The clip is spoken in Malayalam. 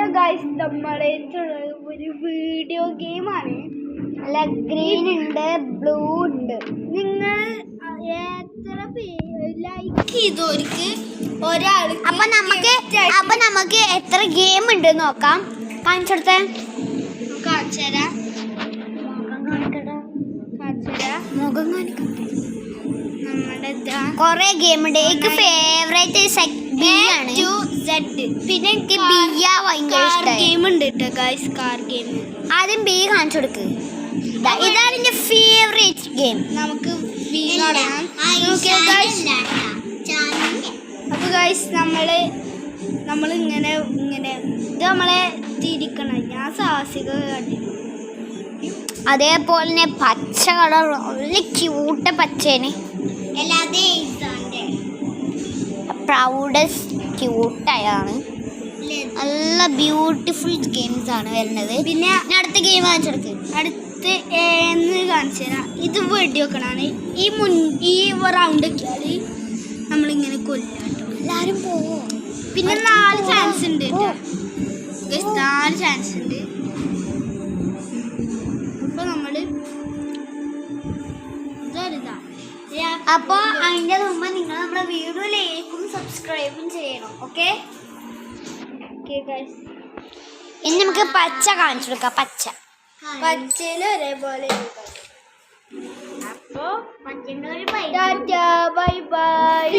ഹലോ ഗൈസ്, നമ്മളെ ഒരു വീഡിയോ ഗെയിമാണ്. അല്ല, ഗ്രീൻ ഉണ്ട്, ബ്ലൂ ഉണ്ട്. നിങ്ങൾ എത്ര ലൈക്ക് ചെയ്തോർക്ക് ഒരാൾക്ക് അപ്പൊ നമുക്ക് എത്ര ഗെയിം ഉണ്ട് നോക്കാം. കാണിച്ചെടുത്തേ, കാണിച്ചുതരാം. മുഖം കാണിക്കട്ടെ. നമ്മുടെ കൊറേ ഗെയിം ഉണ്ട്. എനിക്ക് ഫേവറേറ്റ് ബി ആണ്. പിന്നെ എനിക്ക് ബിയാ ഭയങ്കര ഇഷ്ടമായി. ഗെയിം ഉണ്ട് കേട്ടോ ഗൈസ്, കാർ ഗെയിം. ആദ്യം ബി കാണിച്ചു കൊടുക്ക്. ഇതാണ് എന്റെ ഫേവറേറ്റ് ഗെയിം. നമുക്ക് ബി കാണാം. അപ്പൊ ഗൈസ് നമ്മളിങ്ങനെ ഇത് നമ്മളെ തിരിക്കണം. ഞാൻ സാഹസിക കണ്ടിരുന്നു. അതേപോലെ തന്നെ പച്ച കളർ നല്ല ക്യൂട്ട് പച്ചേന്. പ്രൗഡസ്റ്റ് ക്യൂട്ടായാണ്. നല്ല ബ്യൂട്ടിഫുൾ ഗെയിംസ് ആണ് വരുന്നത്. പിന്നെ അടുത്ത ഗെയിം കാണിച്ചെടുക്ക്. അടുത്ത് എന്ന് കാണിച്ചു തരാം. ഇത് വെടി വെക്കണാണ്. ഈ റൗണ്ട് ഒക്കെയാൽ നമ്മളിങ്ങനെ കൊല്ലാട്ടോ. എല്ലാരും പോവോ? പിന്നെ 4 ചാൻസ് ഉണ്ട് കേട്ടോ. 4 ചാൻസ് ഉണ്ട്. അപ്പൊ നമ്മള് അപ്പൊ അതിന്റെ മുമ്പ് നിങ്ങൾ നമ്മുടെ വീഡിയോ ലൈക്കും സബ്സ്ക്രൈബും ചെയ്യണം. ഓക്കെ, ഇനി നമുക്ക് പച്ച കാണിച്ചു കൊടുക്കാം. പച്ചയില് ഒരേപോലെ. അപ്പൊ ബൈ ബൈ.